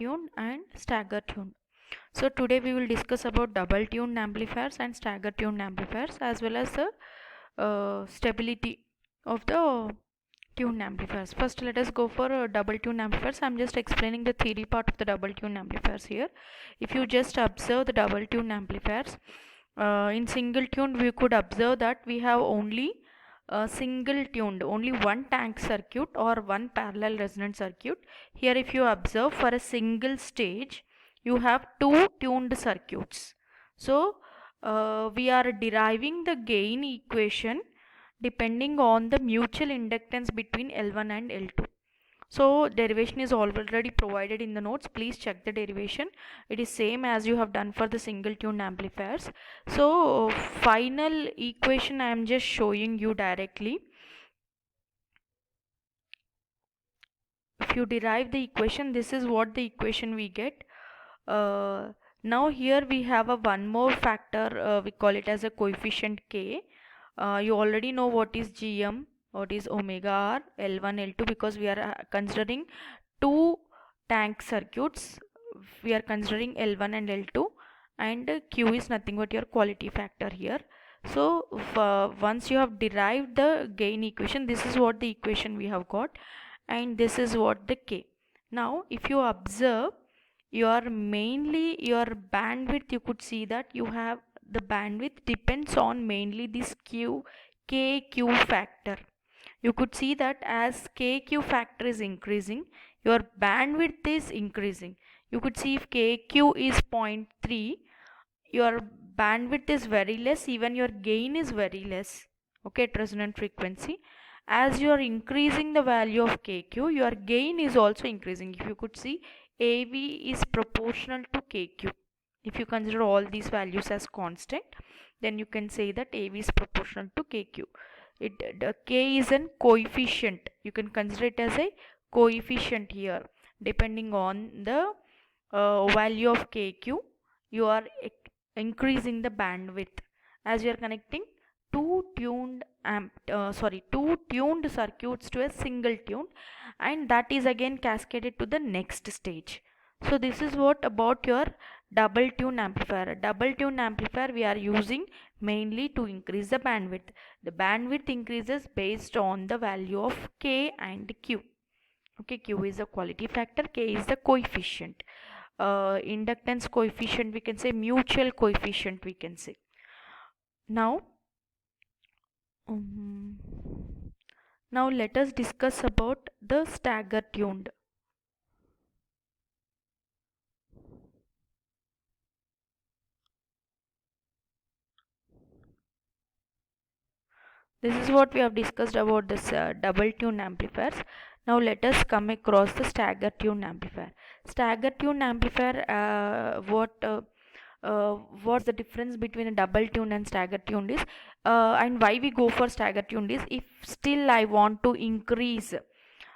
tuned and stagger tuned. So today we will discuss about double tuned amplifiers and stagger tuned amplifiers, as well as the stability of the tuned amplifiers. First, let us go for double tuned amplifiers. I am just explaining the theory part of the double tuned amplifiers here. If you just observe the double tuned amplifiers, in single tuned we could observe that we have only single tuned, only one tank circuit or one parallel resonant circuit. Here if you observe, for a single stage you have two tuned circuits. So we are deriving the gain equation depending on the mutual inductance between L1 and L2. So derivation is already provided in the notes. Please check the derivation. It is same as you have done for the single tuned amplifiers. So final equation I am just showing you directly. If you derive the equation, this is what the equation we get. Now here we have a one more factor, we call it as a coefficient K. You already know what is GM, what is omega R, L1, L2, because we are considering two tank circuits. We are considering L1 and L2, and Q is nothing but your quality factor here. So once you have derived the gain equation, this is what the equation we have got, and this is what the K. Now if you observe your bandwidth, you could see that you have the bandwidth depends on mainly this KQ factor. You could see that as KQ factor is increasing, your bandwidth is increasing. You could see if KQ is 0.3, your bandwidth is very less, even your gain is very less, okay, at resonant frequency. As you are increasing the value of KQ, your gain is also increasing. If you could see, AV is proportional to KQ. If you consider all these values as constant, then you can say that AV is proportional to KQ. K is an coefficient. You can consider it as a coefficient here. Depending on the value of KQ, you are increasing the bandwidth. As you are connecting two tuned circuits to a single tuned, and that is again cascaded to the next stage. So this is what about your double tune amplifier. Double tune amplifier we are using mainly to increase the bandwidth. The bandwidth increases based on the value of K and Q. Okay, Q is the quality factor, K is the coefficient. Inductance coefficient, we can say mutual coefficient, we can say. Now let us discuss about the stagger tuned. This is what we have discussed about this double tune amplifiers. Now let us come across the stagger tune amplifier. Stagger tune amplifier, what's the difference between a double tuned and stagger tuned is, and why we go for stagger tuned is, if still I want to increase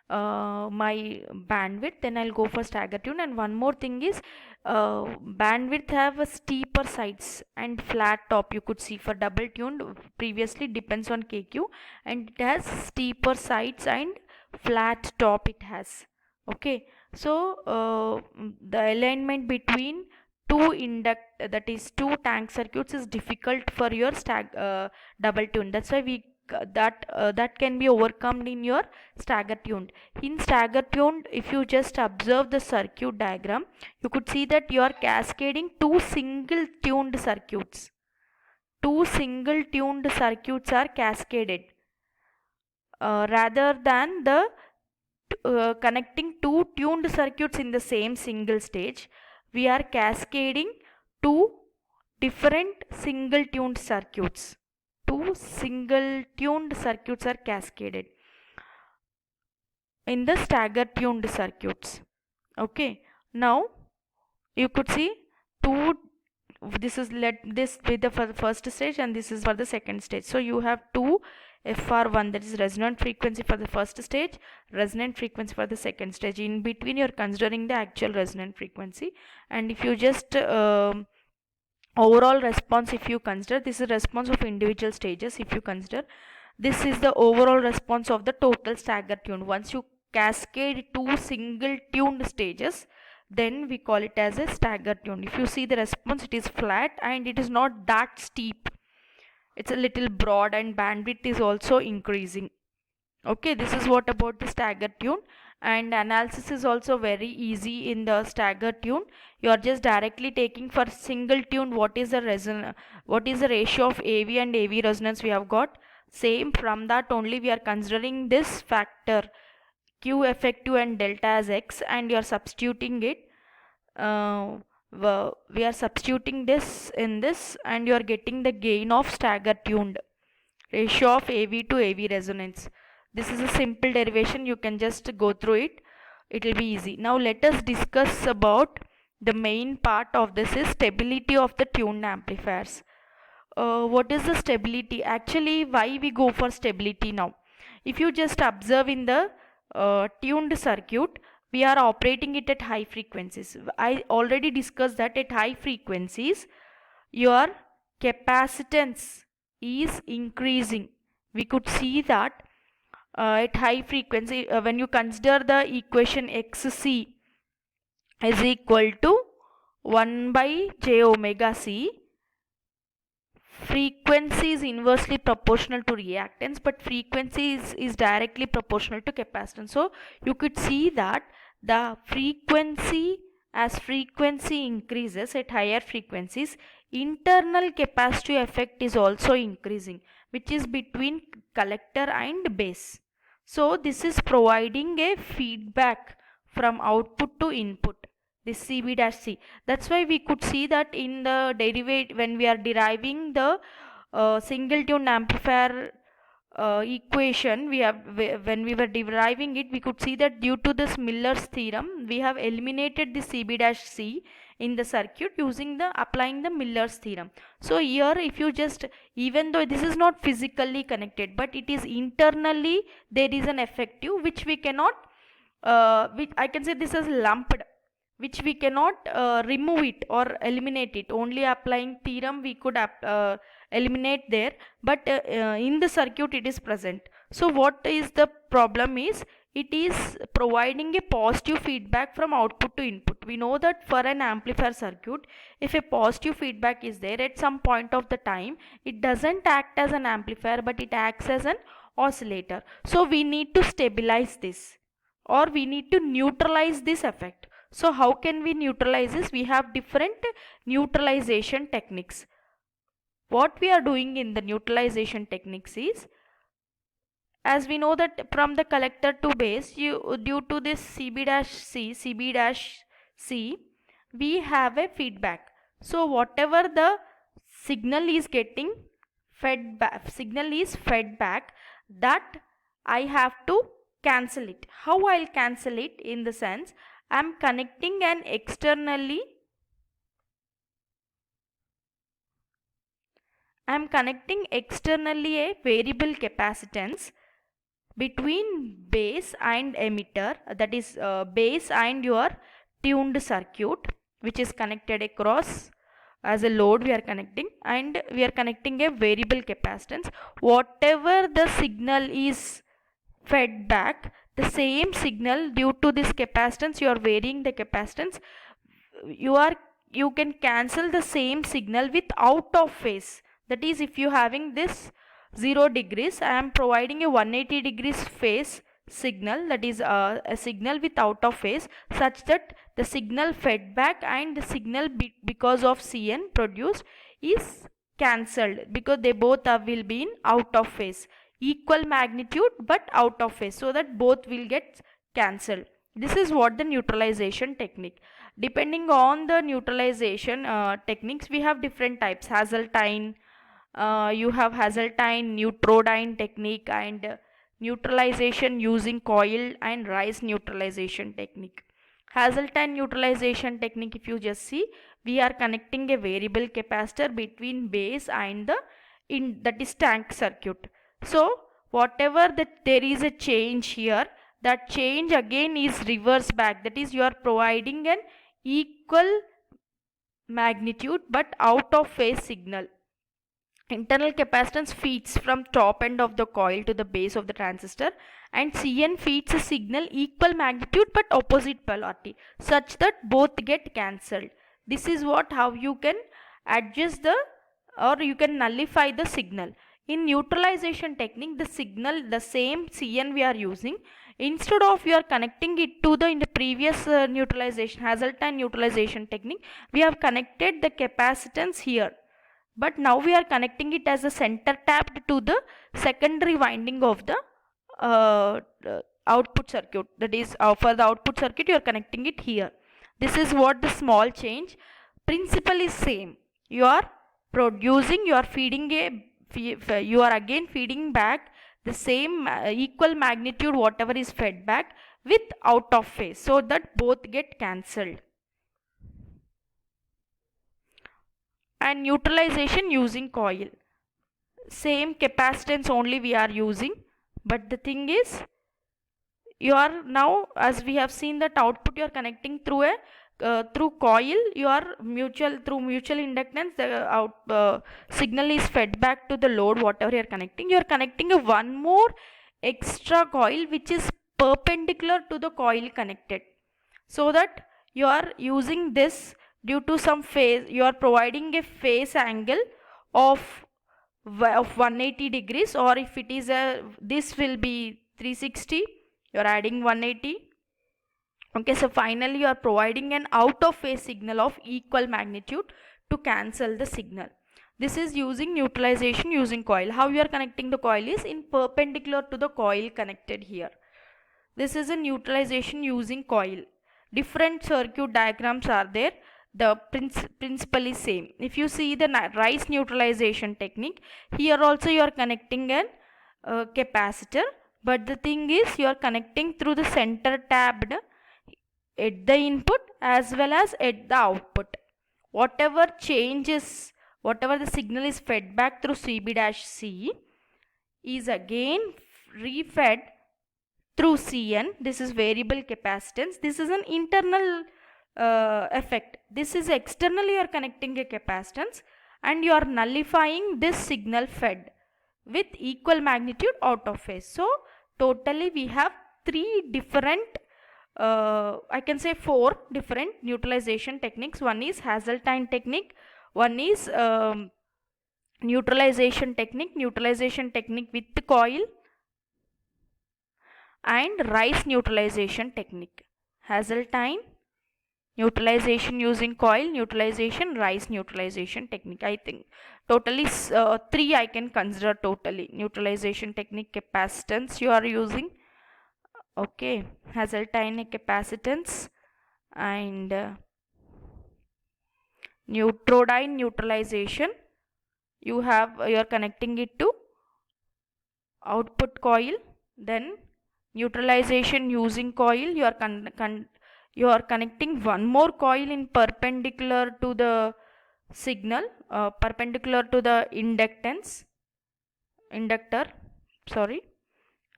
my bandwidth, then I'll go for stagger tune. And one more thing is, bandwidth have a steeper sides and flat top. You could see for double tuned previously depends on KQ, and it has steeper sides and flat top it has. Okay, so the alignment between that is two tank circuits is difficult for your double tune. That's why we that can be overcome in your stagger tuned. In stagger tuned, if you just observe the circuit diagram, you could see that you are cascading two single tuned circuits. Two single tuned circuits are cascaded rather than the connecting two tuned circuits in the same single stage. We are cascading two different single tuned circuits. Two single tuned circuits are cascaded in the stagger tuned circuits. Okay, now you could see this is with the first stage, and this is for the second stage. So you have two FR1, that is resonant frequency for the first stage, resonant frequency for the second stage. In between you are considering the actual resonant frequency, and if you just overall response, if you consider, this is response of individual stages. If you consider, this is the overall response of the total stagger tune. Once you cascade two single tuned stages, then we call it as a stagger tune. If you see the response, it is flat and it is not that steep. It's a little broad and bandwidth is also increasing. Okay, this is what about the stagger tune. And analysis is also very easy in the stagger tune. You are just directly taking for single tune what is the ratio of AV and AV resonance we have got. Same, from that only we are considering this factor Q effective and delta as X, and you are substituting it. We are substituting this in this, and you are getting the gain of stagger tuned ratio of AV to AV resonance. This is a simple derivation, you can just go through it, it will be easy. Now let us discuss about the main part of this is stability of the tuned amplifiers. What is the stability? Actually, why we go for stability now? If you just observe in the tuned circuit, we are operating it at high frequencies. I already discussed that at high frequencies your capacitance is increasing. We could see that at high frequency, when you consider the equation XC is equal to 1 by j omega c, frequency is inversely proportional to reactance, but frequency is directly proportional to capacitance. So you could see that the frequency, as frequency increases at higher frequencies, internal capacitive effect is also increasing, which is between collector and base. So this is providing a feedback from output to input, this CB dash C. That's why we could see that in the derivate, when we are deriving the single tune amplifier equation, when we were deriving it, we could see that due to this Miller's theorem, we have eliminated the CB dash C in the circuit using applying the Miller's theorem. So here, if you just, even though this is not physically connected, but it is internally, there is an effective which we cannot, which I can say this is lumped, which we cannot remove it or eliminate it. Only applying theorem we could eliminate there, but in the circuit it is present. So what is the problem is, it is providing a positive feedback from output to input. We know that for an amplifier circuit, if a positive feedback is there at some point of the time, it doesn't act as an amplifier, but it acts as an oscillator. So we need to stabilize this, or we need to neutralize this effect. So how can we neutralize this? We have different neutralization techniques. What we are doing in the neutralization techniques is, as we know that from the collector to base, due to this CB C, we have a feedback. So whatever the signal is getting fed back, that I have to cancel it. How I'll cancel it? In the sense, I'm connecting externally a variable capacitance between base and emitter, that is base and your tuned circuit, which is connected across as a load we are connecting, and we are connecting a variable capacitance. Whatever the signal is fed back, the same signal, due to this capacitance, you are varying the capacitance, you can cancel the same signal with out of phase. That is, if you having this 0 degrees, I am providing a 180 degrees phase signal, that is a signal with out of phase, such that the signal fed back and the signal because of Cn produced is cancelled, because they both will be in out of phase, equal magnitude but out of phase, so that both will get cancelled. This is what the neutralization technique. Depending on the neutralization techniques, we have different types. Hazeltine, you have Hazeltine, Neutrodyne technique, and neutralization using coil and Rice neutralization technique. Hazeltine neutralization technique, if you just see, we are connecting a variable capacitor between base and that is tank circuit. So whatever that there is a change here, that change again is reverse back, that is, you are providing an equal magnitude but out of phase signal. Internal capacitance feeds from top end of the coil to the base of the transistor, and Cn feeds a signal equal magnitude but opposite polarity such that both get cancelled. This is what how you can adjust the or you can nullify the signal. In neutralization technique, the signal, the same Cn we are using, instead of you are connecting it to the in the previous neutralization Hazeltine neutralization technique, we have connected the capacitance here, but now we are connecting it as a center tapped to the secondary winding of the output circuit. That is, for the output circuit you are connecting it here. This is what the small change. Principle is same. You are producing, you are feeding you are again feeding back the same equal magnitude whatever is fed back with out of phase, so that both get cancelled. And neutralization using coil, same capacitance only we are using, but the thing is, you are now, as we have seen, that output you are connecting through a through coil, you are through mutual inductance, the signal is fed back to the load whatever you are connecting. You are connecting a one more extra coil which is perpendicular to the coil connected, so that you are using this due to some phase, you are providing a phase angle of 180 degrees, or if it is a, this will be 360, you are adding 180. Okay, so finally you are providing an out of phase signal of equal magnitude to cancel the signal. This is using neutralization using coil. How you are connecting the coil is in perpendicular to the coil connected here. This is a neutralization using coil. Different circuit diagrams are there. The principle is same. If you see the Rice neutralization technique, here also you are connecting an capacitor, but the thing is you are connecting through the center tapped at the input as well as at the output. Whatever changes, whatever the signal is fed back through CB-C is again refed through Cn. This is variable capacitance. This is an internal effect. This is externally you are connecting a capacitance and you are nullifying this signal fed with equal magnitude out of phase. So totally we have three different I can say four different neutralization techniques. One is Hazeltine technique, one is neutralization technique with the coil, and Rice neutralization technique. Hazeltine neutralization using coil, neutralization, Rice neutralization technique. I think totally three I can consider totally. Neutralization technique, capacitance you are using, okay, Hazeltine capacitance, and Neutrodyne neutralization, you are connecting it to output coil. Then neutralization using coil, you are connecting one more coil in perpendicular to the signal, perpendicular to the inductor, sorry.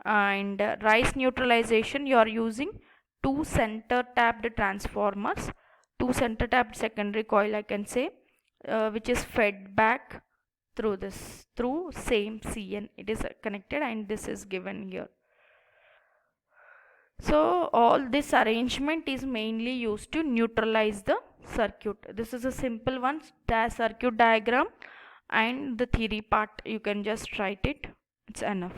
And Rice neutralization, you are using two center tapped transformers, two center tapped secondary coil I can say, which is fed back through this, through same Cn, it is connected, and this is given here. So all this arrangement is mainly used to neutralize the circuit. This is a simple one, circuit diagram, and the theory part you can just write it, it's enough.